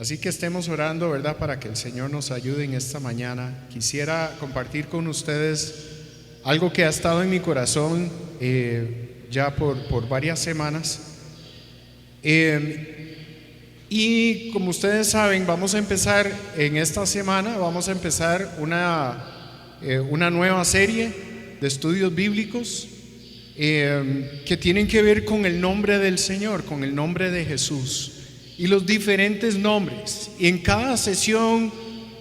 Así que estemos orando, ¿verdad?, para que el Señor nos ayude en esta mañana. Quisiera compartir con ustedes algo que ha estado en mi corazón ya por varias semanas. Y como ustedes saben, vamos a empezar en esta semana, vamos a empezar una nueva serie de estudios bíblicos que tienen que ver con el nombre del Señor, con el nombre de Jesús y los diferentes nombres. Y en cada sesión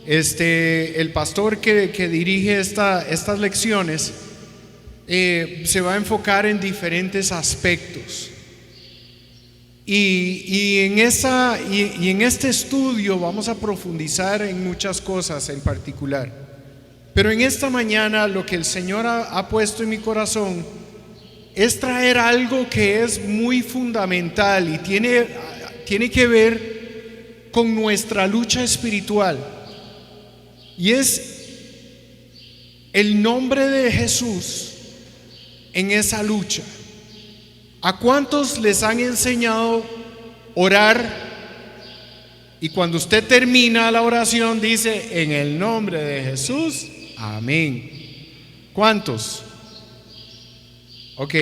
el pastor que dirige estas lecciones se va a enfocar en diferentes aspectos. Y en este estudio vamos a profundizar en muchas cosas en particular. Pero en esta mañana lo que el Señor ha puesto en mi corazón es traer algo que es muy fundamental y tiene que ver con nuestra lucha espiritual. Y es el nombre de Jesús en esa lucha. ¿A cuántos les han enseñado orar? Y cuando usted termina la oración dice: en el nombre de Jesús, amén. ¿Cuántos? Ok.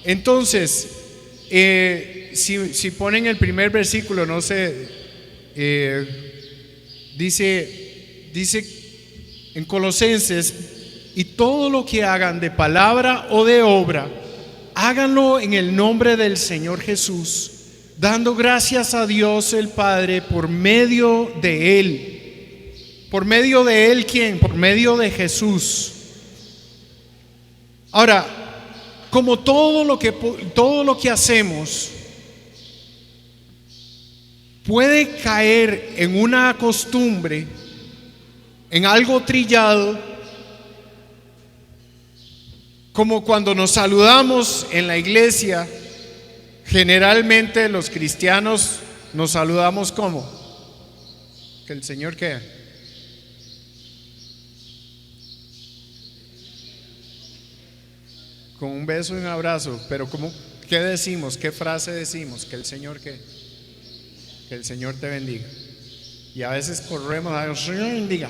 Entonces, si ponen el primer versículo, no sé, dice en Colosenses: y todo lo que hagan de palabra o de obra, háganlo en el nombre del Señor Jesús, dando gracias a Dios el Padre por medio de Él. ¿Por medio de Él quién? Por medio de Jesús. Ahora, como todo lo que hacemos puede caer en una costumbre, en algo trillado, como cuando nos saludamos en la iglesia. Generalmente los cristianos nos saludamos como que el Señor ¿qué? Con un beso y un abrazo. Pero ¿qué decimos? ¿Qué frase decimos? Que el Señor ¿qué? Que el Señor te bendiga. Y a veces corremos a Dios: Señor bendiga,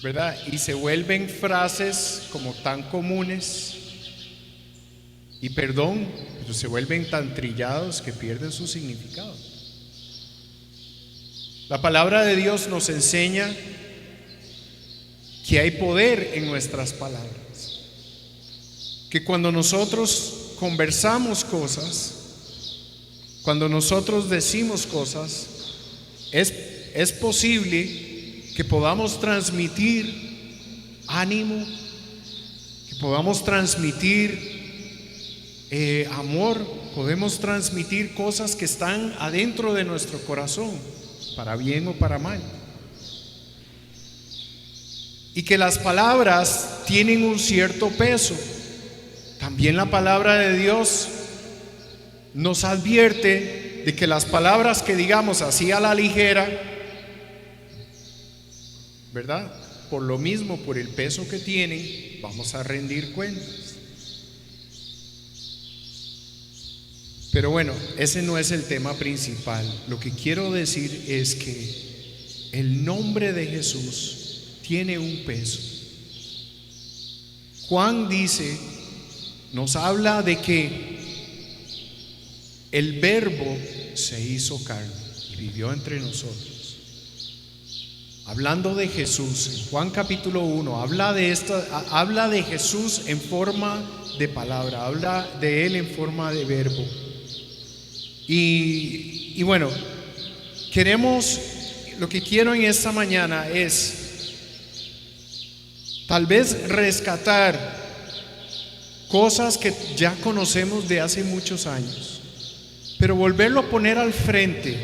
¿verdad? Y se vuelven frases como tan comunes, y perdón, pero se vuelven tan trillados que pierden su significado. La palabra de Dios nos enseña que hay poder en nuestras palabras, que cuando nosotros conversamos cosas, cuando nosotros decimos cosas, es posible que podamos transmitir ánimo, que podamos transmitir amor, podemos transmitir cosas que están adentro de nuestro corazón, para bien o para mal. Y que las palabras tienen un cierto peso. También la palabra de Dios nos advierte de que las palabras que digamos así a la ligera, ¿verdad?, por lo mismo, por el peso que tienen, vamos a rendir cuentas. Pero bueno, ese no es el tema principal. Lo que quiero decir es que el nombre de Jesús tiene un peso. Juan dice, nos habla de que el Verbo se hizo carne y vivió entre nosotros. Hablando de Jesús, en Juan capítulo 1, habla de Jesús en forma de palabra, habla de Él en forma de verbo. Y bueno, lo que quiero en esta mañana es tal vez rescatar cosas que ya conocemos de hace muchos años, pero volverlo a poner al frente,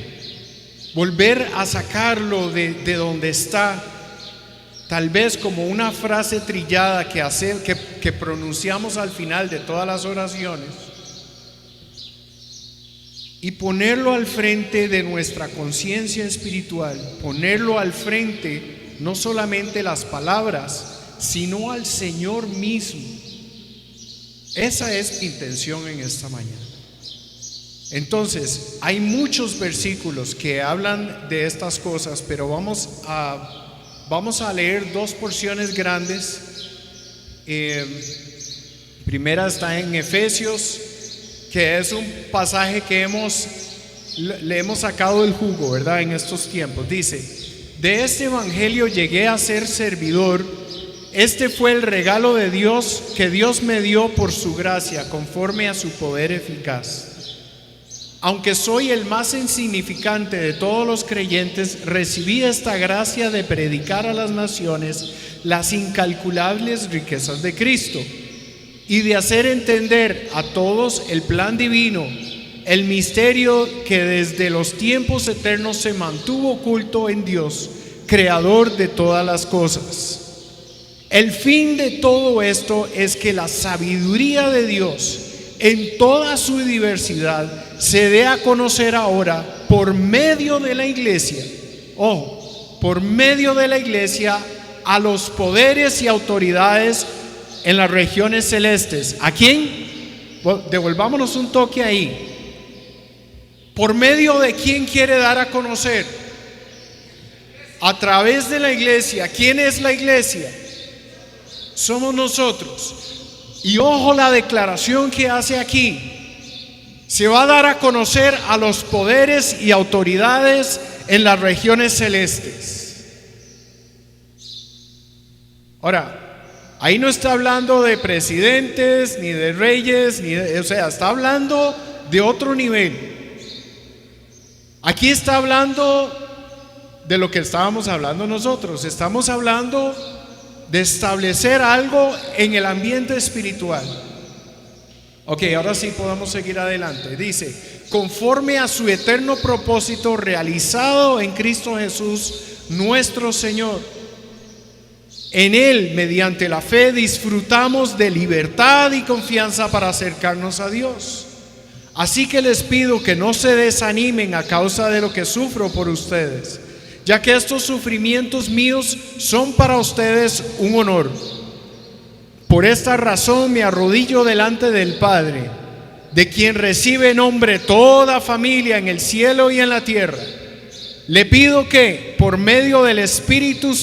volver a sacarlo de donde está, tal vez como una frase trillada que pronunciamos al final de todas las oraciones, y ponerlo al frente de nuestra conciencia espiritual, ponerlo al frente no solamente las palabras, sino al Señor mismo. Esa es mi intención en esta mañana. Entonces, hay muchos versículos que hablan de estas cosas, pero vamos a leer dos porciones grandes. Primera está en Efesios, que es un pasaje que le hemos sacado el jugo, ¿verdad? En estos tiempos. Dice: de este evangelio llegué a ser servidor. Este fue el regalo de Dios que Dios me dio por su gracia, conforme a su poder eficaz. Aunque soy el más insignificante de todos los creyentes, recibí esta gracia de predicar a las naciones las incalculables riquezas de Cristo y de hacer entender a todos el plan divino, el misterio que desde los tiempos eternos se mantuvo oculto en Dios, creador de todas las cosas. El fin de todo esto es que la sabiduría de Dios en toda su diversidad se dé a conocer ahora por medio de la iglesia, por medio de la iglesia, a los poderes y autoridades en las regiones celestes. ¿A quién? Devolvámonos un toque ahí. ¿Por medio de quién quiere dar a conocer? A través de la iglesia. ¿Quién es la iglesia? Somos nosotros. Y ojo la declaración que hace aquí: se va a dar a conocer a los poderes y autoridades en las regiones celestes. Ahora, ahí no está hablando de presidentes, ni de reyes, está hablando de otro nivel. Aquí está hablando de lo que estábamos hablando nosotros. Estamos hablando de establecer algo en el ambiente espiritual. Ok, ahora sí podemos seguir adelante. Dice: conforme a su eterno propósito realizado en Cristo Jesús nuestro Señor. En Él, mediante la fe, disfrutamos de libertad y confianza para acercarnos a Dios. Así que les pido que no se desanimen a causa de lo que sufro por ustedes, ya que estos sufrimientos míos son para ustedes un honor. Por esta razón me arrodillo delante del Padre, de quien recibe nombre toda familia en el cielo y en la tierra. Le pido que, por medio del Espíritu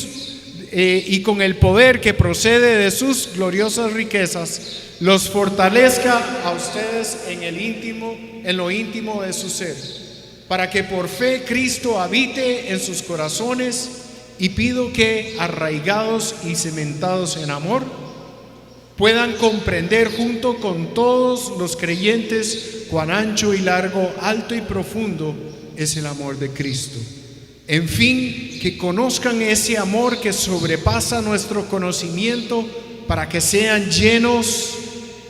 y con el poder que procede de sus gloriosas riquezas, los fortalezca a ustedes en lo íntimo de su ser, para que por fe Cristo habite en sus corazones. Y pido que, arraigados y cimentados en amor, puedan comprender junto con todos los creyentes cuán ancho y largo, alto y profundo es el amor de Cristo. En fin, que conozcan ese amor que sobrepasa nuestro conocimiento, para que sean llenos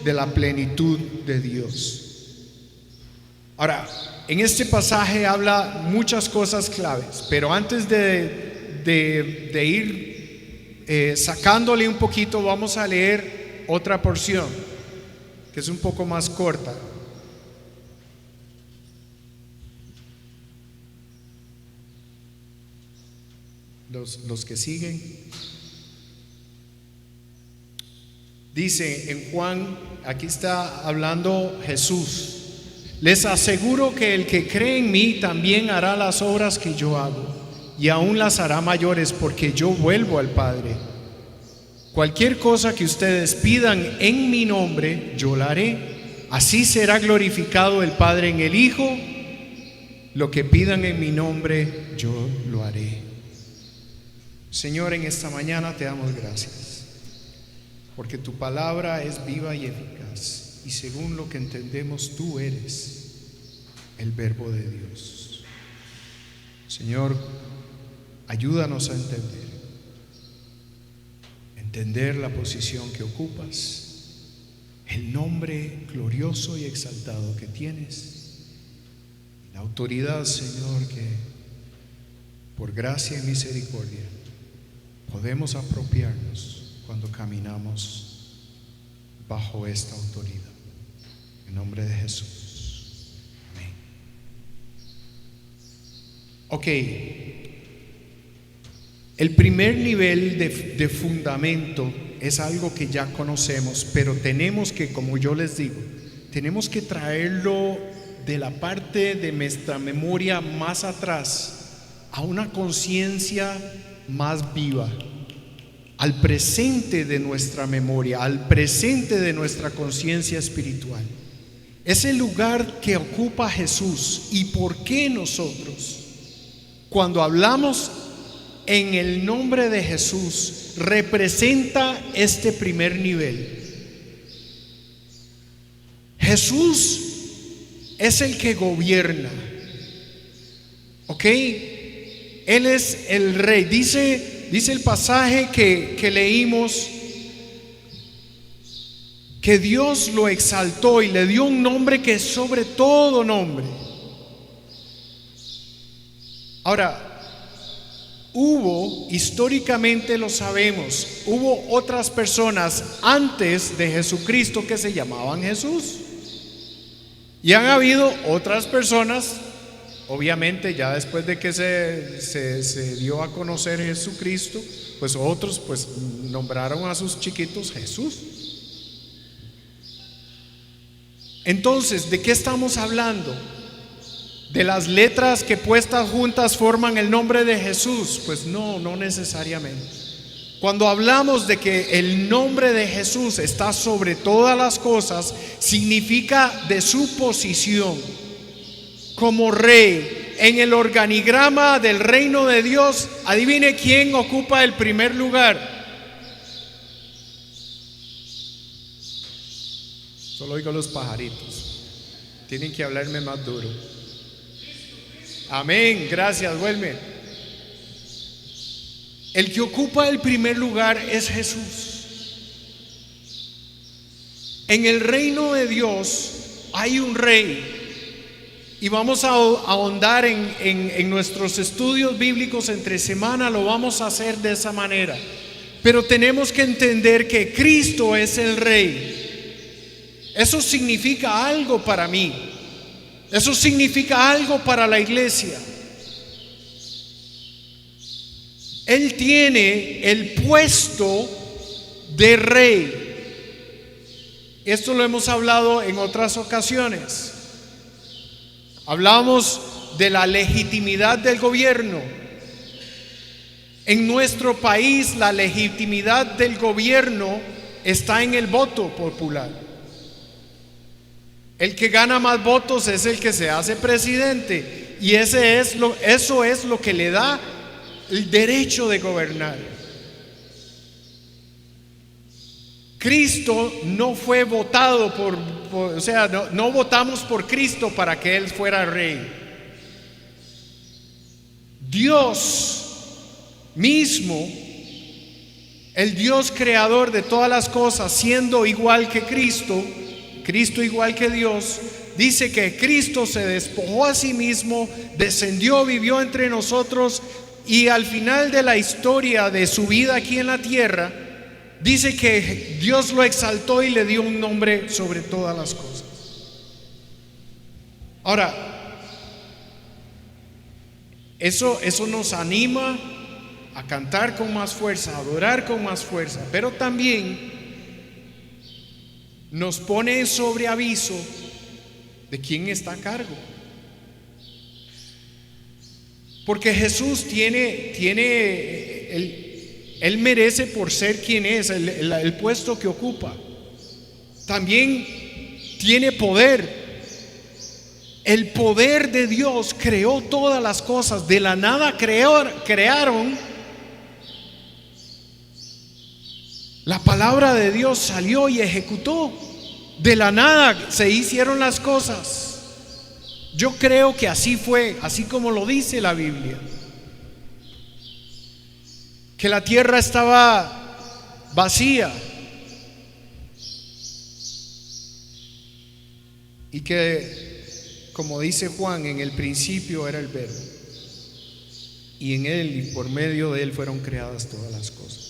de la plenitud de Dios. Ahora, en este pasaje habla muchas cosas claves, pero antes de ir sacándole un poquito, vamos a leer otra porción que es un poco más corta. Los que siguen. Dice en Juan, aquí está hablando Jesús: les aseguro que el que cree en mí también hará las obras que yo hago, y aún las hará mayores, porque yo vuelvo al Padre. Cualquier cosa que ustedes pidan en mi nombre, yo la haré. Así será glorificado el Padre en el Hijo. Lo que pidan en mi nombre, yo lo haré. Señor, en esta mañana te damos gracias, porque tu palabra es viva y eficaz, y según lo que entendemos, tú eres el Verbo de Dios. Señor, ayúdanos a entender la posición que ocupas, el nombre glorioso y exaltado que tienes, la autoridad, Señor, que por gracia y misericordia podemos apropiarnos cuando caminamos bajo esta autoridad. En nombre de Jesús. Amén. Ok. El primer nivel de fundamento es algo que ya conocemos, pero tenemos que, como yo les digo, tenemos que traerlo de la parte de nuestra memoria más atrás a una conciencia más viva, al presente de nuestra memoria, al presente de nuestra conciencia espiritual. Es el lugar que ocupa Jesús. ¿Y por qué nosotros, cuando hablamos en el nombre de Jesús, representa este primer nivel? Jesús es el que gobierna, ¿ok? Él es el rey. Dice el pasaje que leímos, que Dios lo exaltó y le dio un nombre que es sobre todo nombre. Ahora, históricamente lo sabemos, hubo otras personas antes de Jesucristo que se llamaban Jesús. Y han habido otras personas, obviamente ya después de que se dio a conocer Jesucristo, pues otros pues nombraron a sus chiquitos Jesús. Entonces, ¿de qué estamos hablando? ¿De las letras que puestas juntas forman el nombre de Jesús? Pues no necesariamente. Cuando hablamos de que el nombre de Jesús está sobre todas las cosas, significa de su posición como rey en el organigrama del reino de Dios. Adivine quién ocupa el primer lugar. Solo oigo los pajaritos. Tienen que hablarme más duro. Amén, gracias, Wilmer. El que ocupa el primer lugar es Jesús. En el reino de Dios hay un rey. Y vamos a ahondar en nuestros estudios bíblicos entre semana. Lo vamos a hacer de esa manera. Pero tenemos que entender que Cristo es el rey. Eso significa algo para mí. Eso significa algo para la iglesia. Él tiene el puesto de rey. Esto lo hemos hablado en otras ocasiones. Hablamos de la legitimidad del gobierno. En nuestro país, la legitimidad del gobierno está en el voto popular. El que gana más votos es el que se hace presidente. Y eso es lo que le da el derecho de gobernar. Cristo no fue votado no votamos por Cristo para que Él fuera rey. Dios mismo, el Dios creador de todas las cosas, siendo igual que Cristo igual que Dios, dice que Cristo se despojó a sí mismo, descendió, vivió entre nosotros. Y al final de la historia de su vida aquí en la tierra, dice que Dios lo exaltó y le dio un nombre sobre todas las cosas. Ahora, eso nos anima a cantar con más fuerza, a adorar con más fuerza, pero también nos pone sobre aviso de quién está a cargo. Porque Jesús Él merece por ser quien es, el puesto que ocupa. También tiene poder. El poder de Dios creó todas las cosas. De la nada crearon. La palabra de Dios salió y ejecutó. De la nada se hicieron las cosas. Yo creo que así fue, así como lo dice la Biblia. Que la tierra estaba vacía y que, como dice Juan, en el principio era el Verbo, y en Él y por medio de Él fueron creadas todas las cosas.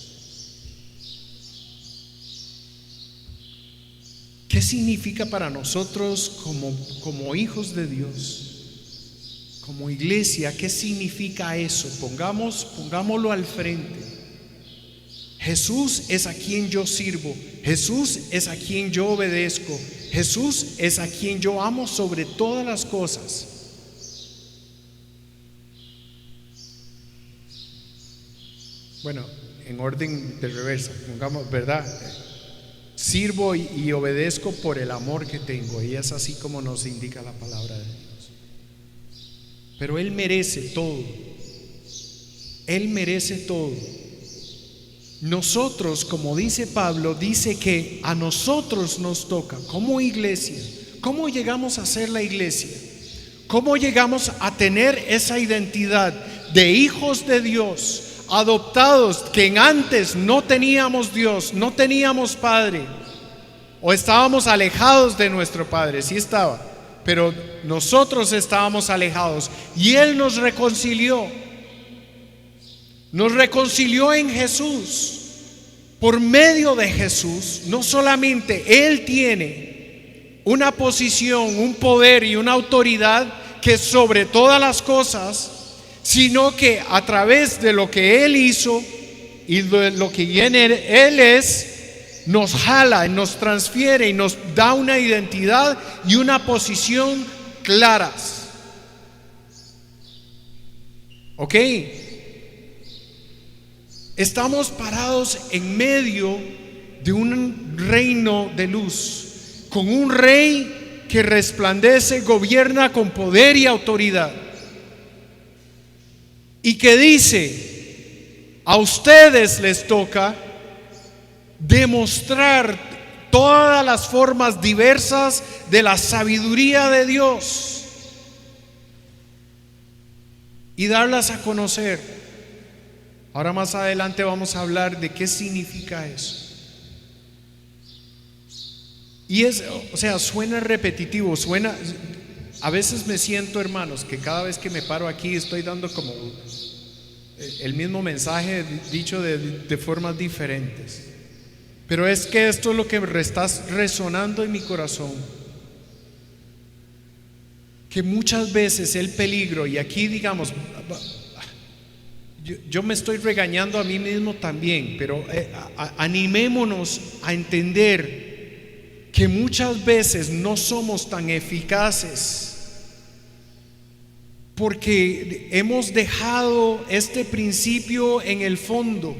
¿Qué significa para nosotros como hijos de Dios, como iglesia? ¿Qué significa eso? Pongámoslo al frente. Jesús es a quien yo sirvo. Jesús es a quien yo obedezco. Jesús es a quien yo amo sobre todas las cosas. Bueno, en orden de reversa, pongamos, ¿verdad? Sirvo y obedezco por el amor que tengo, y es así como nos indica la palabra de Dios. Pero Él merece todo. Él merece todo. Nosotros, como dice Pablo, dice que a nosotros nos toca como iglesia. ¿Cómo llegamos a ser la iglesia? ¿Cómo llegamos a tener esa identidad de hijos de Dios, adoptados, que antes no teníamos Dios, no teníamos Padre, o estábamos alejados de nuestro Padre? Sí estaba, pero nosotros estábamos alejados, y Él nos reconcilió en Jesús. Por medio de Jesús, no solamente Él tiene una posición, un poder y una autoridad que es sobre todas las cosas, sino que a través de lo que Él hizo y de lo que Él es, nos jala, nos transfiere y nos da una identidad y una posición claras. ¿Ok? Estamos parados en medio de un reino de luz, con un rey que resplandece, gobierna con poder y autoridad, y que dice: a ustedes les toca demostrar todas las formas diversas de la sabiduría de Dios y darlas a conocer. Ahora más adelante vamos a hablar de qué significa eso. Y suena repetitivo, a veces me siento, hermanos, que cada vez que me paro aquí estoy dando como el mismo mensaje dicho de formas diferentes. Pero es que esto es lo que está resonando en mi corazón, que muchas veces el peligro, y aquí digamos, yo me estoy regañando a mí mismo también, pero animémonos a entender que muchas veces no somos tan eficaces porque hemos dejado este principio en el fondo.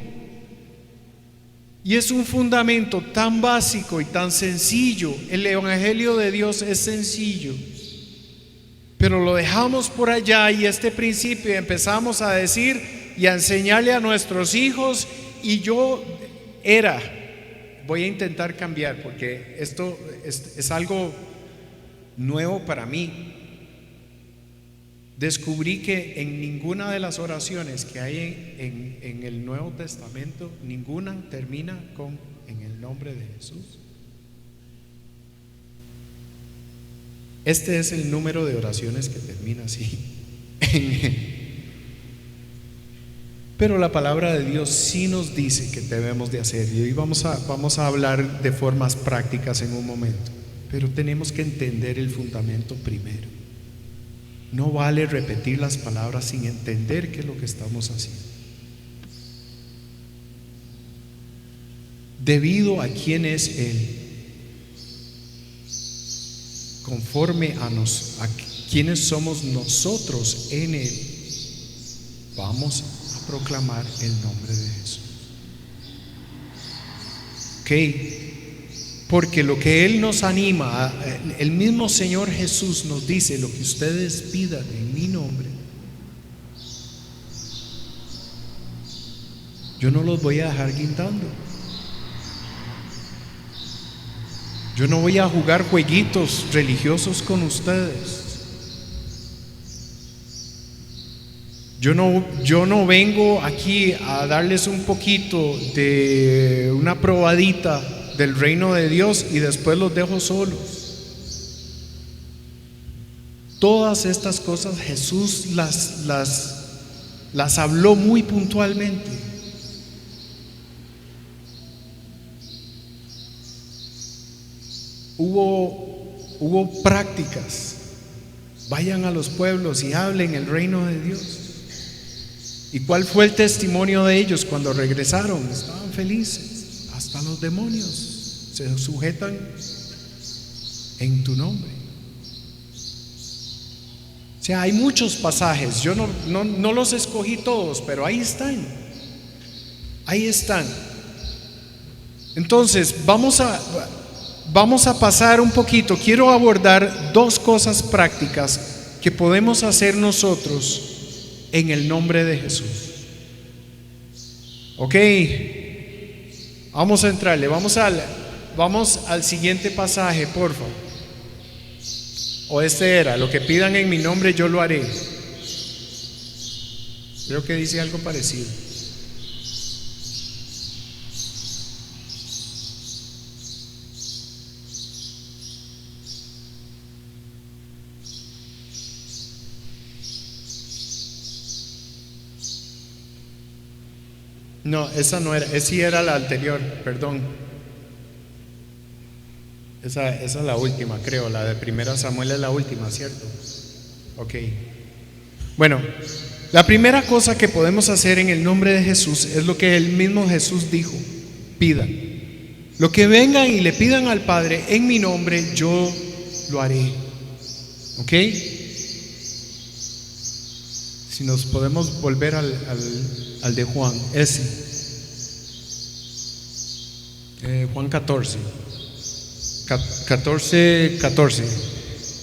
Y es un fundamento tan básico y tan sencillo. El Evangelio de Dios es sencillo, pero lo dejamos por allá, y este principio empezamos a decir y a enseñarle a nuestros hijos. Y voy a intentar cambiar, porque esto es algo nuevo para mí. Descubrí que en ninguna de las oraciones que hay en el Nuevo Testamento, ninguna termina con "en el nombre de Jesús". Este es el número de oraciones que termina así. Pero la palabra de Dios sí nos dice que debemos de hacer, y hoy vamos a hablar de formas prácticas en un momento, pero tenemos que entender el fundamento primero. No vale repetir las palabras sin entender qué es lo que estamos haciendo. Debido a quién es Él, conforme a quiénes somos nosotros en Él, vamos a proclamar el nombre de Jesús. Ok. Porque lo que Él nos anima, el mismo Señor Jesús nos dice: lo que ustedes pidan en mi nombre, yo no los voy a dejar guindando. Yo no voy a jugar jueguitos religiosos con ustedes. Yo no vengo aquí a darles un poquito de una probadita del reino de Dios y después los dejo solos. Todas estas cosas Jesús las habló muy puntualmente. Hubo prácticas. Vayan a los pueblos y hablen el reino de Dios. ¿Y cuál fue el testimonio de ellos cuando regresaron? Estaban felices. Hasta los demonios se sujetan en tu nombre. O sea, hay muchos pasajes, yo no los escogí todos, pero ahí están. Ahí están. Entonces, vamos a pasar un poquito. Quiero abordar dos cosas prácticas que podemos hacer nosotros en el nombre de Jesús. Ok, vamos a entrarle. Vamos al siguiente pasaje, por favor. O este era: lo que pidan en mi nombre yo lo haré. Creo que dice algo parecido. No, esa no era, esa sí era la anterior, perdón. Esa es la última, creo. La de 1 Samuel es la última, ¿cierto? Ok. Bueno, la primera cosa que podemos hacer en el nombre de Jesús es lo que el mismo Jesús dijo: pidan. Lo que vengan y le pidan al Padre en mi nombre, yo lo haré. ¿Ok? Si nos podemos volver al de Juan, Juan 14.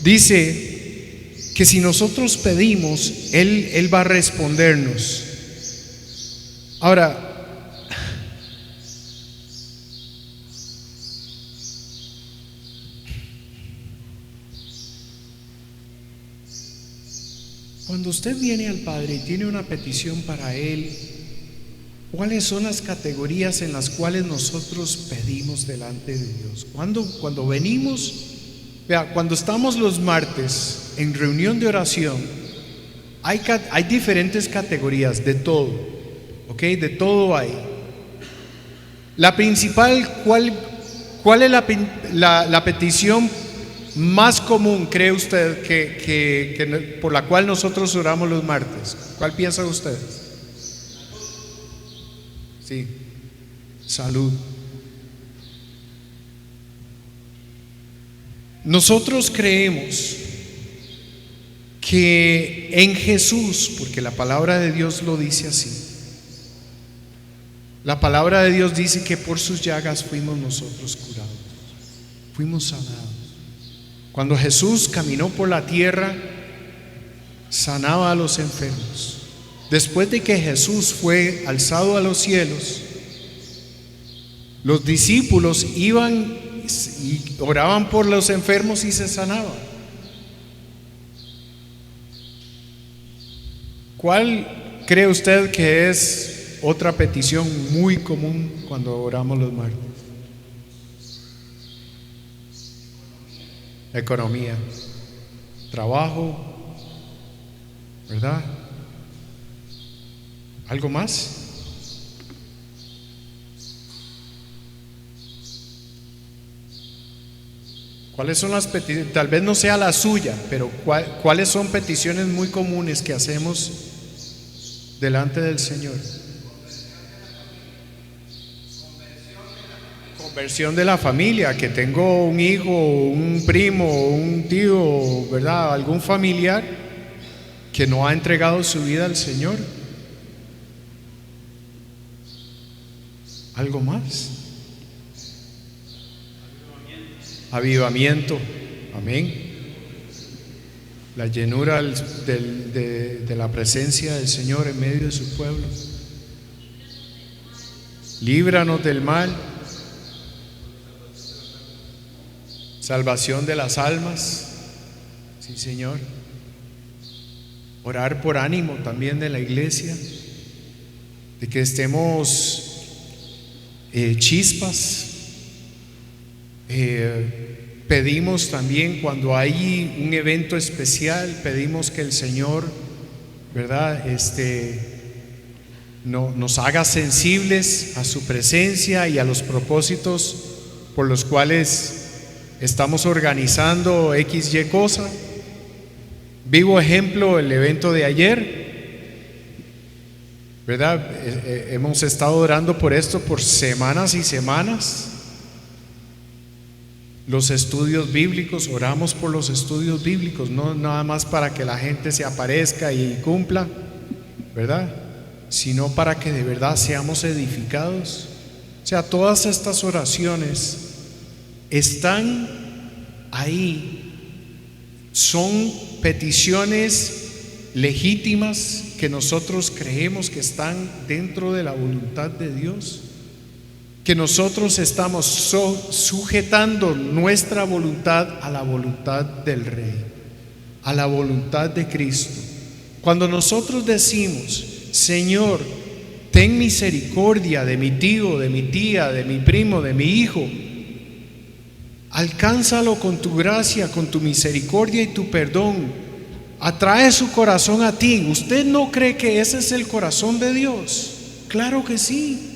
Dice que si nosotros pedimos, Él va a respondernos. Ahora, cuando usted viene al Padre y tiene una petición para Él, ¿cuáles son las categorías en las cuales nosotros pedimos delante de Dios? Cuando venimos, vea, cuando estamos los martes en reunión de oración, hay diferentes categorías de todo, ¿ok? De todo hay. La principal, ¿cuál es la petición más común, cree usted, que por la cual nosotros oramos los martes? ¿Cuál piensa usted? Sí, salud. Nosotros creemos que en Jesús, porque la palabra de Dios lo dice así, la palabra de Dios dice que por sus llagas fuimos nosotros curados, fuimos sanados. Cuando Jesús caminó por la tierra, sanaba a los enfermos. Después de que Jesús fue alzado a los cielos, los discípulos iban y oraban por los enfermos y se sanaban. ¿Cuál cree usted que es otra petición muy común cuando oramos los martes? Economía, trabajo, ¿verdad? ¿Algo más? ¿Cuáles son las peticiones? Tal vez no sea la suya, pero ¿cuáles son peticiones muy comunes que hacemos delante del Señor? Conversión de la familia, que tengo un hijo, un primo, un tío, ¿verdad? Algún familiar que no ha entregado su vida al Señor. ¿Algo más? Avivamiento, amén. La llenura de la presencia del Señor en medio de su pueblo. Líbranos del mal. Salvación de las almas, sí, Señor. Orar por ánimo también de la iglesia, de que estemos chispas. Pedimos también cuando hay un evento especial, pedimos que el Señor, ¿verdad? Nos haga sensibles a su presencia y a los propósitos por los cuales estamos organizando XY cosa. Vivo ejemplo, el evento de ayer, ¿verdad? Hemos estado orando por esto por semanas y semanas. Los estudios bíblicos, oramos por los estudios bíblicos, no nada más para que la gente se aparezca y cumpla, ¿verdad? Sino para que de verdad seamos edificados. O sea, todas estas oraciones están ahí, son peticiones legítimas que nosotros creemos que están dentro de la voluntad de Dios, que nosotros estamos sujetando nuestra voluntad a la voluntad del Rey, a la voluntad de Cristo. Cuando nosotros decimos: Señor, ten misericordia de mi tío, de mi tía, de mi primo, de mi hijo, alcánzalo con tu gracia, con tu misericordia y tu perdón, atrae su corazón a ti. ¿Usted no cree que ese es el corazón de Dios? Claro que sí.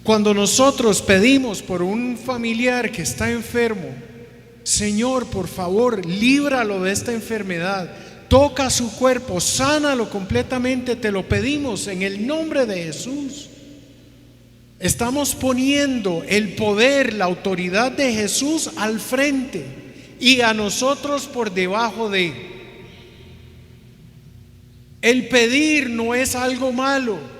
Cuando nosotros pedimos por un familiar que está enfermo: Señor, por favor, líbralo de esta enfermedad, toca su cuerpo, sánalo completamente, te lo pedimos en el nombre de Jesús. Estamos poniendo el poder, la autoridad de Jesús al frente y a nosotros por debajo de. El pedir no es algo malo.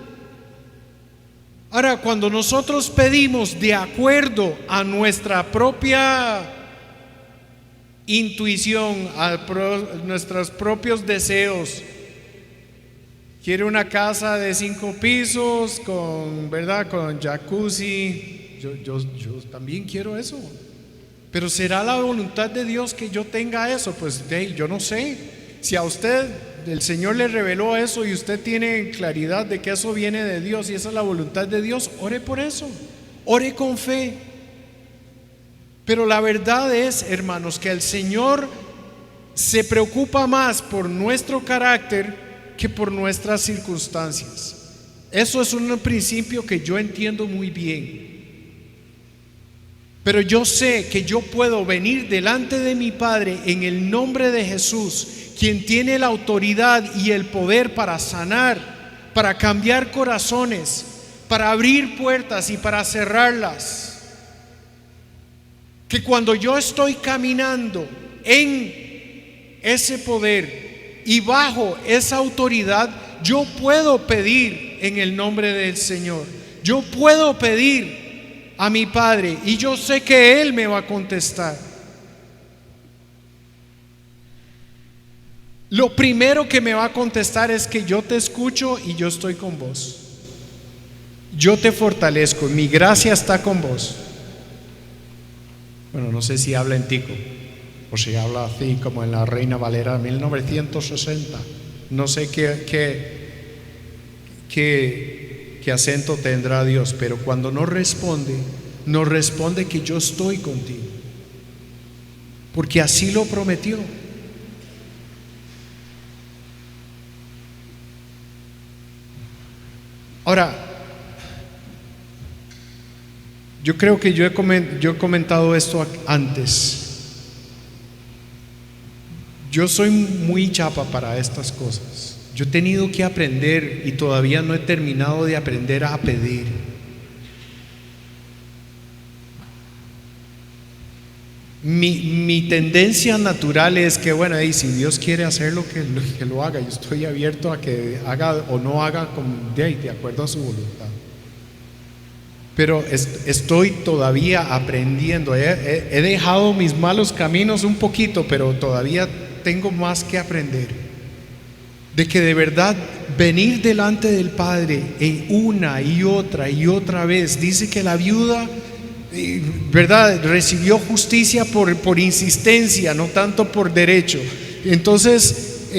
Ahora, cuando nosotros pedimos de acuerdo a nuestra propia intuición, a nuestros propios deseos, quiere una casa de 5 pisos con, ¿verdad?, con jacuzzi. Yo también quiero eso. Pero ¿será la voluntad de Dios que yo tenga eso? Pues yo no sé. Si a usted el Señor le reveló eso y usted tiene claridad de que eso viene de Dios y esa es la voluntad de Dios, ore por eso, ore con fe. Pero la verdad es, hermanos, que el Señor se preocupa más por nuestro carácter que por nuestras circunstancias. Eso es un principio que yo entiendo muy bien. Pero yo sé que yo puedo venir delante de mi Padre en el nombre de Jesús, quien tiene la autoridad y el poder para sanar, para cambiar corazones, para abrir puertas y para cerrarlas. Que cuando yo estoy caminando en ese poder y bajo esa autoridad, yo puedo pedir en el nombre del Señor. Yo puedo pedir a mi Padre y yo sé que Él me va a contestar. Lo primero que me va a contestar es que yo te escucho y yo estoy con vos. Yo te fortalezco, mi gracia está con vos. Bueno, no sé si habla en tico o si habla así como en la Reina Valera 1960. No sé qué acento tendrá Dios, pero cuando nos responde que yo estoy contigo, porque así lo prometió. Ahora, yo creo que yo he comentado esto antes. Yo soy muy chapa para estas cosas. Yo he tenido que aprender y todavía no he terminado de aprender a pedir. Mi tendencia natural es que, bueno, si Dios quiere hacerlo, que lo haga. Yo estoy abierto a que haga o no haga de acuerdo a su voluntad. Pero estoy todavía aprendiendo. He dejado mis malos caminos un poquito, pero todavía tengo más que aprender. De que de verdad venir delante del Padre una y otra vez. Dice que la viuda, ¿verdad?, recibió justicia por insistencia, no tanto por derecho. Entonces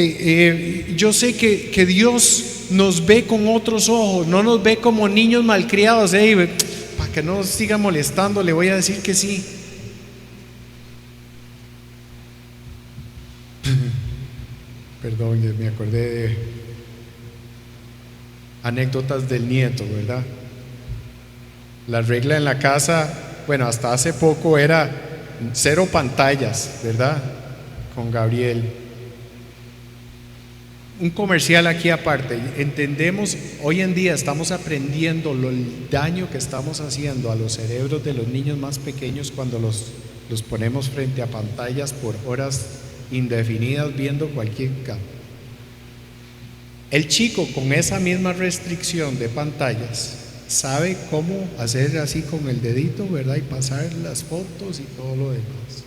yo sé que Dios nos ve con otros ojos, no nos ve como niños malcriados. Para que no siga molestando, le voy a decir que sí. Perdón, me acordé de anécdotas del nieto, ¿verdad? La regla en la casa, bueno, hasta hace poco era 0 pantallas, ¿verdad? Con Gabriel. un comercial aquí aparte. Entendemos, hoy en día estamos aprendiendo el daño que estamos haciendo a los cerebros de los niños más pequeños cuando los ponemos frente a pantallas por horas indefinidas viendo cualquier campo. El chico con esa misma restricción de pantallas sabe cómo hacer así con el dedito, ¿verdad? Y pasar las fotos y todo lo demás,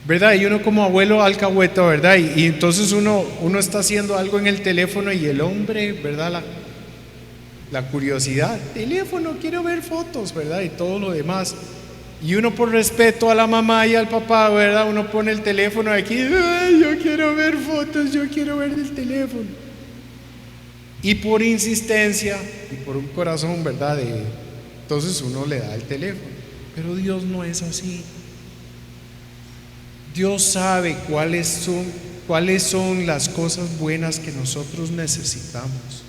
¿verdad? Y uno como abuelo alcahueta, ¿verdad? Y entonces uno está haciendo algo en el teléfono y el hombre, ¿verdad? La curiosidad, teléfono, quiero ver fotos, ¿verdad? Y todo lo demás. Y uno por respeto a la mamá y al papá, ¿verdad? Uno pone el teléfono aquí, ay, yo quiero ver fotos, yo quiero ver el teléfono. Y por insistencia y por un corazón, ¿verdad? Entonces uno le da el teléfono. Pero Dios no es así. Dios sabe cuáles son las cosas buenas que nosotros necesitamos.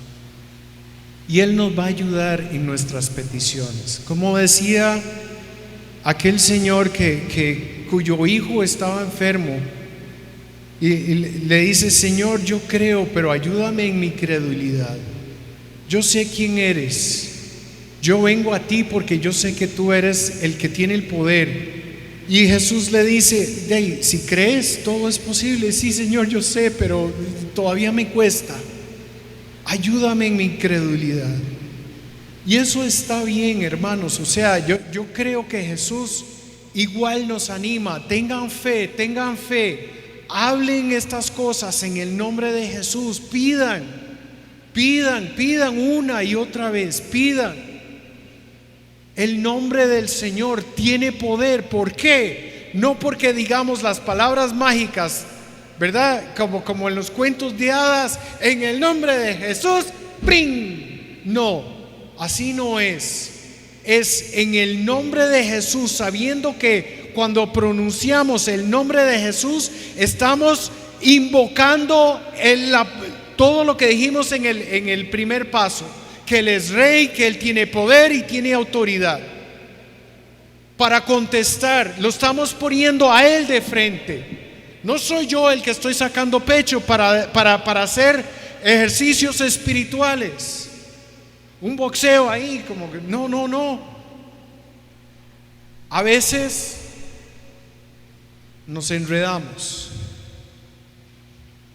Y Él nos va a ayudar en nuestras peticiones. Como decía aquel señor cuyo hijo estaba enfermo y le dice: Señor, yo creo, pero ayúdame en mi credulidad. Yo sé quién eres. Yo vengo a ti porque yo sé que tú eres el que tiene el poder. Y Jesús le dice: hey, si crees, todo es posible. Sí, Señor, yo sé, pero todavía me cuesta. Ayúdame en mi incredulidad. Y eso está bien, hermanos. O sea, yo creo que Jesús igual nos anima. Tengan fe. Hablen estas cosas en el nombre de Jesús. Pidan una y otra vez. Pidan. El nombre del Señor tiene poder. ¿Por qué? No porque digamos las palabras mágicas, ¿verdad? Como en los cuentos de hadas, en el nombre de Jesús, ¡pring! No, así no es. Es en el nombre de Jesús, sabiendo que cuando pronunciamos el nombre de Jesús, estamos invocando todo lo que dijimos en el primer paso. Que Él es rey, que Él tiene poder y tiene autoridad para contestar. Lo estamos poniendo a Él de frente. No soy yo el que estoy sacando pecho para hacer ejercicios espirituales, un boxeo ahí, como que no. A veces nos enredamos.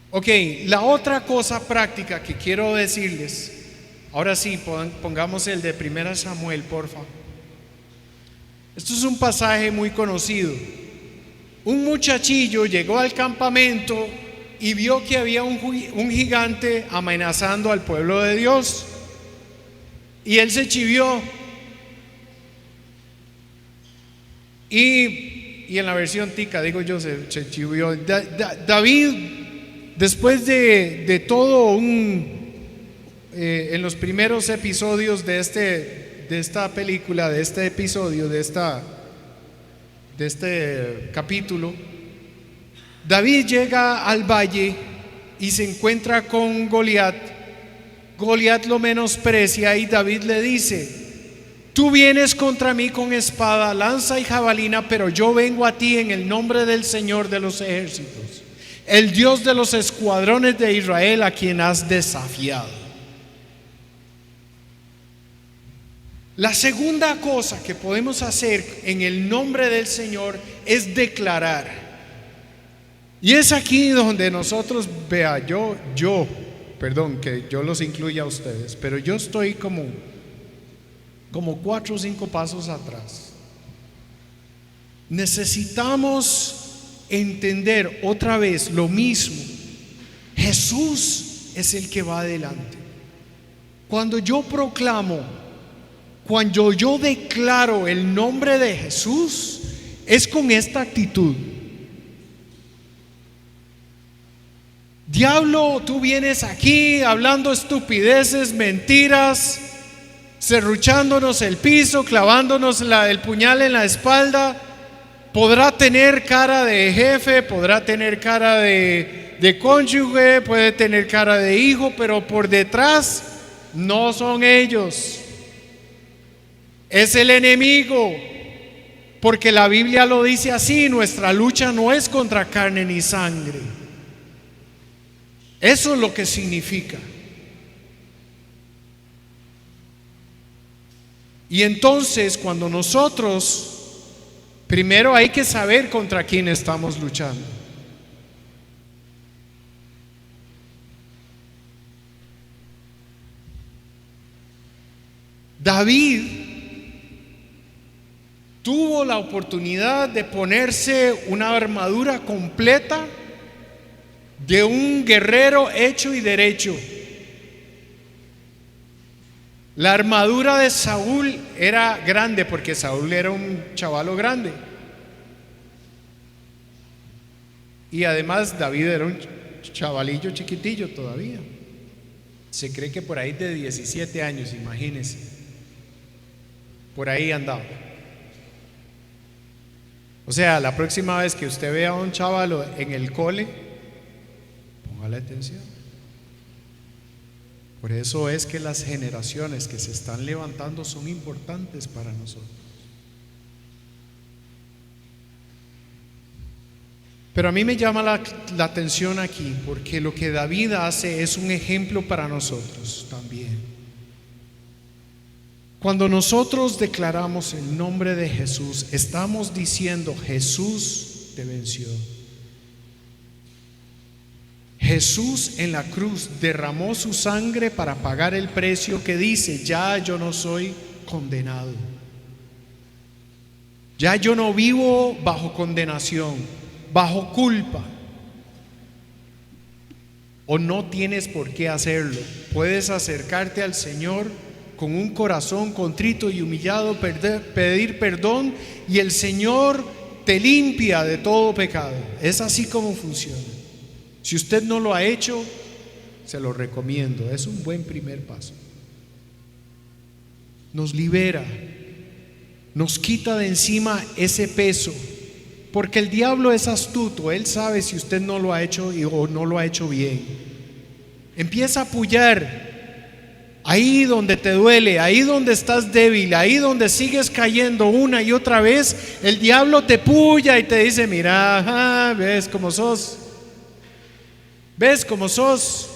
Ok, la otra cosa práctica que quiero decirles. Ahora sí, pongamos el de 1 Samuel, porfa. Esto es un pasaje muy conocido. Un muchachillo llegó al campamento y vio que había un gigante amenazando al pueblo de Dios. Y él se chivió. Y en la versión tica, digo yo, se chivió. David, después de todo en los primeros episodios de esta película, de este episodio, de este capítulo, David llega al valle y se encuentra con Goliat. Goliat lo menosprecia y David le dice: tú vienes contra mí con espada, lanza y jabalina, pero yo vengo a ti en el nombre del Señor de los ejércitos, el Dios de los escuadrones de Israel, a quien has desafiado. La segunda cosa que podemos hacer en el nombre del Señor es declarar. Y es aquí donde nosotros, perdón, que yo los incluya a ustedes, pero yo estoy como 4 o 5 pasos atrás. Necesitamos entender otra vez lo mismo. Jesús es el que va adelante. Cuando yo declaro el nombre de Jesús, es con esta actitud. Diablo, tú vienes aquí hablando estupideces, mentiras, serruchándonos el piso, clavándonos el puñal en la espalda. Podrá tener cara de jefe, podrá tener cara de cónyuge, puede tener cara de hijo, pero por detrás no son ellos. Es el enemigo, porque la Biblia lo dice así: nuestra lucha no es contra carne ni sangre. Eso es lo que significa. Y entonces, cuando nosotros, primero hay que saber contra quién estamos luchando. David tuvo la oportunidad de ponerse una armadura completa de un guerrero hecho y derecho. La armadura de Saúl era grande porque Saúl era un chavalo grande. Y además David era un chavalillo chiquitillo todavía. Se cree que por ahí de 17 años, imagínense. Por ahí andaba. O sea, la próxima vez que usted vea a un chavalo en el cole, póngale atención. Por eso es que las generaciones que se están levantando son importantes para nosotros. Pero a mí me llama la atención aquí, porque lo que David hace es un ejemplo para nosotros también. Cuando nosotros declaramos el nombre de Jesús, estamos diciendo: Jesús te venció. Jesús en la cruz derramó su sangre para pagar el precio que dice: ya yo no soy condenado. Ya yo no vivo bajo condenación, bajo culpa. O no tienes por qué hacerlo. Puedes acercarte al Señor con un corazón contrito y humillado, pedir perdón, y el Señor te limpia de todo pecado. Es así como funciona. Si usted no lo ha hecho, se lo recomiendo. Es un buen primer paso. Nos libera, nos quita de encima ese peso, porque el diablo es astuto. Él sabe si usted no lo ha hecho o no lo ha hecho bien. Empieza a apoyar ahí donde te duele, ahí donde estás débil, ahí donde sigues cayendo una y otra vez. El diablo te puya y te dice: mira, ves cómo sos, ves cómo sos.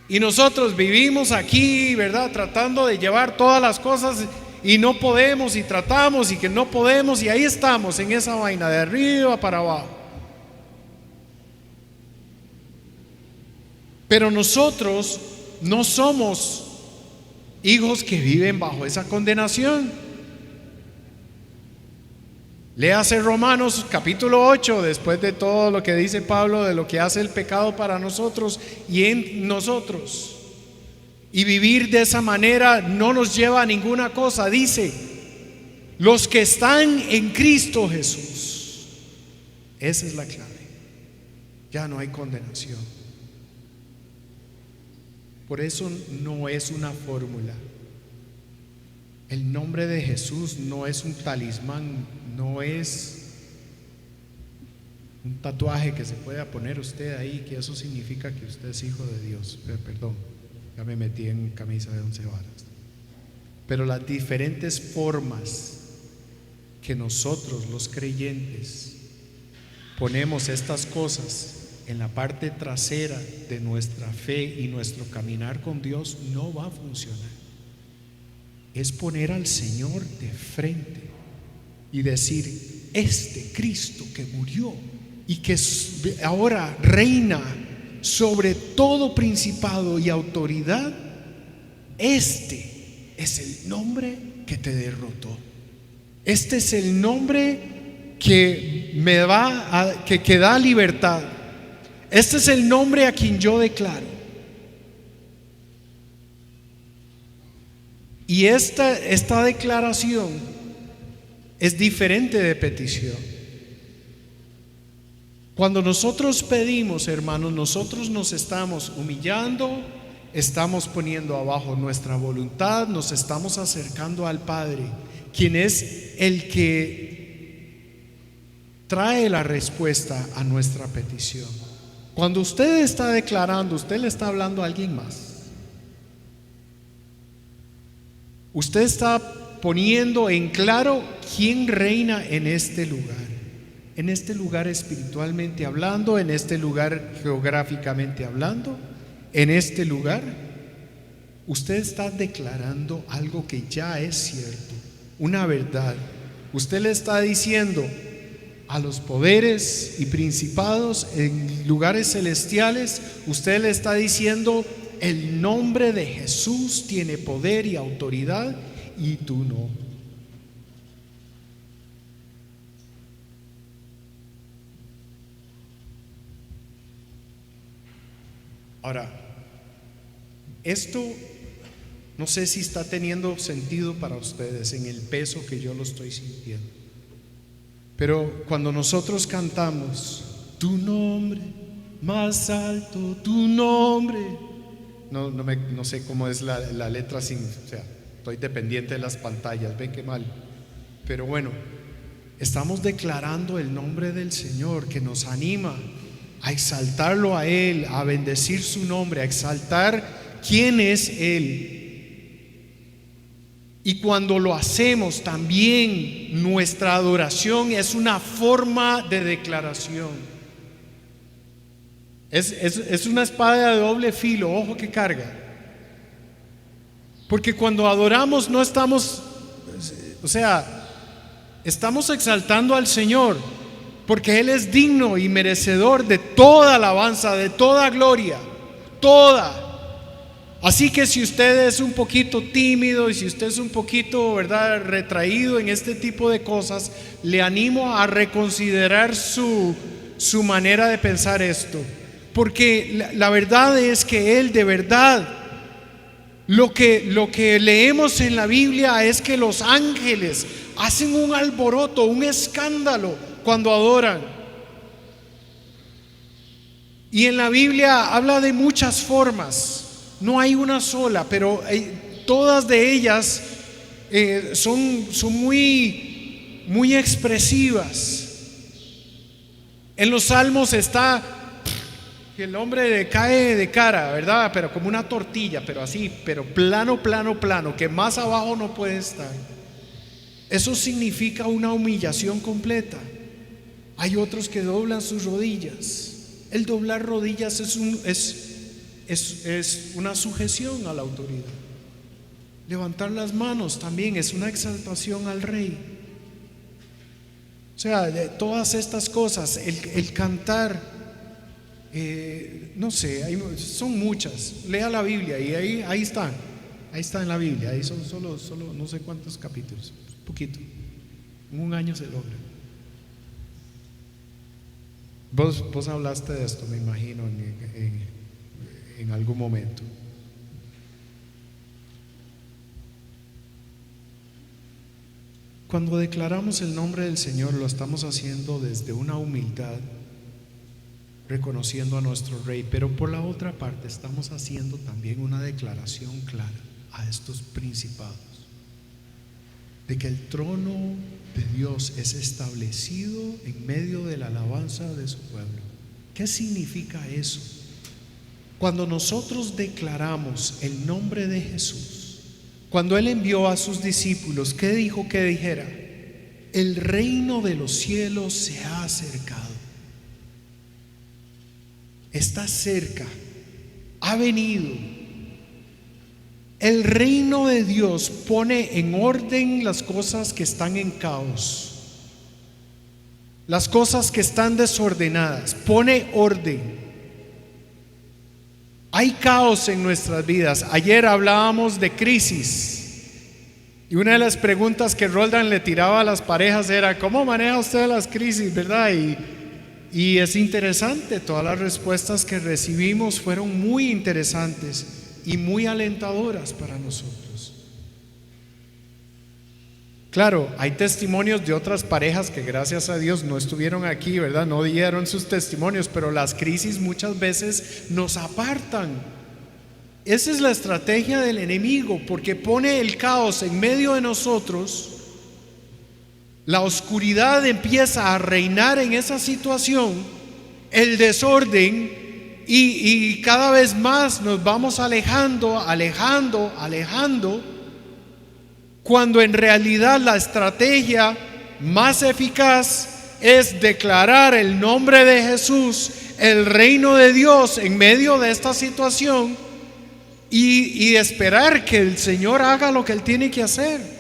Y nosotros vivimos aquí, ¿verdad?, tratando de llevar todas las cosas y no podemos, y tratamos y que no podemos, y ahí estamos en esa vaina de arriba para abajo. Pero nosotros no somos hijos que viven bajo esa condenación. Léase Romanos capítulo 8, después de todo lo que dice Pablo de lo que hace el pecado para nosotros y en nosotros. Y vivir de esa manera no nos lleva a ninguna cosa. Dice: los que están en Cristo Jesús. Esa es la clave. Ya no hay condenación. Por eso no es una fórmula. El nombre de Jesús no es un talismán, no es un tatuaje que se pueda poner usted ahí, que eso significa que usted es hijo de Dios. Perdón, ya me metí en camisa de 11 varas. Pero las diferentes formas que nosotros los creyentes ponemos estas cosas en la parte trasera de nuestra fe y nuestro caminar con Dios no va a funcionar. Es poner al Señor de frente y decir: este Cristo que murió y que ahora reina sobre todo principado y autoridad, este es el nombre que te derrotó. Este es el nombre que me va que da libertad. Este es el nombre a quien yo declaro. Y esta declaración es diferente de petición. Cuando nosotros pedimos, hermanos, nosotros nos estamos humillando, estamos poniendo abajo nuestra voluntad, nos estamos acercando al Padre, quien es el que trae la respuesta a nuestra petición. Cuando usted está declarando, usted le está hablando a alguien más. Usted está poniendo en claro quién reina en este lugar. en este lugar espiritualmente hablando, en este lugar geográficamente hablando, en este lugar, usted está declarando algo que ya es cierto, una verdad. Usted le está diciendo a los poderes y principados en lugares celestiales, usted le está diciendo: el nombre de Jesús tiene poder y autoridad y tú no. Ahora, esto no sé si está teniendo sentido para ustedes en el peso que yo lo estoy sintiendo, pero cuando nosotros cantamos tu nombre más alto, tu nombre, no sé cómo es la letra sin, o sea, estoy dependiente de las pantallas, ven qué mal, pero bueno, estamos declarando el nombre del Señor, que nos anima a exaltarlo a Él, a bendecir su nombre, a exaltar quién es Él. Y cuando lo hacemos, también nuestra adoración es una forma de declaración. Es una espada de doble filo, ojo que carga. Porque cuando adoramos no estamos, o sea, estamos exaltando al Señor, porque Él es digno y merecedor de toda alabanza, de toda gloria, toda. Así que si usted es un poquito tímido y si usted es un poquito, ¿verdad?, retraído en este tipo de cosas, le animo a reconsiderar su manera de pensar esto. Porque la verdad es que Él de verdad, lo que leemos en la Biblia es que los ángeles hacen un alboroto, un escándalo cuando adoran. Y en la Biblia habla de muchas formas. No hay una sola, pero todas de ellas son muy, muy expresivas. En los salmos está que el hombre cae de cara, ¿verdad? Pero como una tortilla, pero así, pero plano, que más abajo no puede estar. Eso significa una humillación completa. Hay otros que doblan sus rodillas. El doblar rodillas es una sujeción a la autoridad. Levantar las manos también es una exaltación al Rey. O sea, de todas estas cosas, el cantar, no sé, son muchas. Lea la Biblia y ahí está en la Biblia. Ahí son solo no sé cuántos capítulos, poquito. En un año se logra. Vos hablaste de esto, me imagino, en algún momento. Cuando declaramos el nombre del Señor, lo estamos haciendo desde una humildad, reconociendo a nuestro Rey, pero por la otra parte estamos haciendo también una declaración clara a estos principados de que el trono de Dios es establecido en medio de la alabanza de su pueblo. ¿Qué significa eso? Cuando nosotros declaramos el nombre de Jesús, cuando Él envió a sus discípulos, ¿qué dijo que dijera? El reino de los cielos se ha acercado. Está cerca, ha venido. El reino de Dios pone en orden las cosas que están en caos, las cosas que están desordenadas, pone orden. Hay caos en nuestras vidas. Ayer hablábamos de crisis y una de las preguntas que Roldan le tiraba a las parejas era: ¿cómo maneja usted las crisis, verdad? Y es interesante, todas las respuestas que recibimos fueron muy interesantes y muy alentadoras para nosotros. Claro, hay testimonios de otras parejas que gracias a Dios no estuvieron aquí, ¿verdad? No dieron sus testimonios, pero las crisis muchas veces nos apartan. Esa es la estrategia del enemigo, porque pone el caos en medio de nosotros. La oscuridad empieza a reinar en esa situación, el desorden, y cada vez más nos vamos alejando, cuando en realidad la estrategia más eficaz es declarar el nombre de Jesús, el reino de Dios en medio de esta situación y esperar que el Señor haga lo que Él tiene que hacer.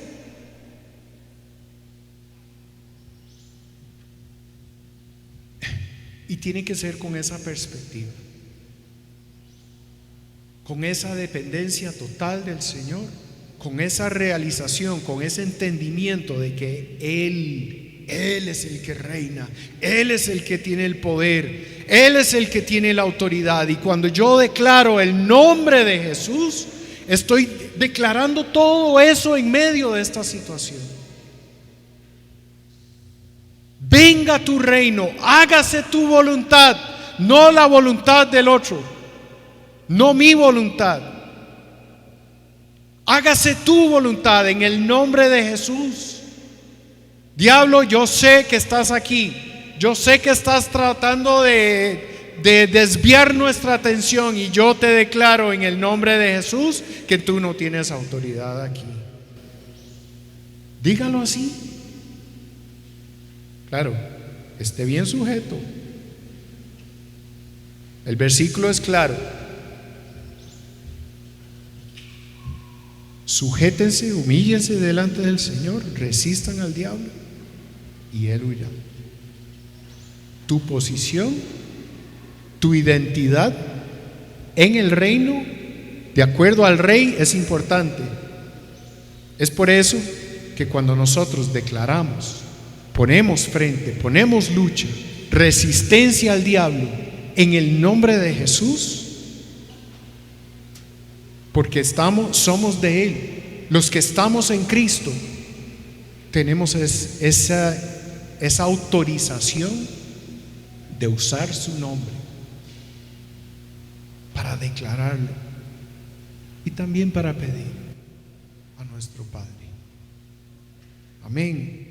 Y tiene que ser con esa perspectiva, con esa dependencia total del Señor, con esa realización, con ese entendimiento de que Él es el que reina, Él es el que tiene el poder, Él es el que tiene la autoridad. Y cuando yo declaro el nombre de Jesús, estoy declarando todo eso en medio de esta situación. Venga tu reino, hágase tu voluntad, no la voluntad del otro, no mi voluntad. Hágase tu voluntad en el nombre de Jesús. Diablo, yo sé que estás aquí, yo sé que estás tratando de desviar nuestra atención, y yo te declaro en el nombre de Jesús que tú no tienes autoridad aquí. Dígalo así. Claro, esté bien sujeto. El versículo es claro. Sujétense, humíllense delante del Señor, resistan al diablo y Él huirá. Tu posición, tu identidad en el reino, de acuerdo al rey, es importante. Es por eso que cuando nosotros declaramos, ponemos frente, ponemos lucha, resistencia al diablo en el nombre de Jesús, porque somos de Él. Los que estamos en Cristo tenemos esa autorización de usar su nombre para declararlo y también para pedir a nuestro Padre. Amén.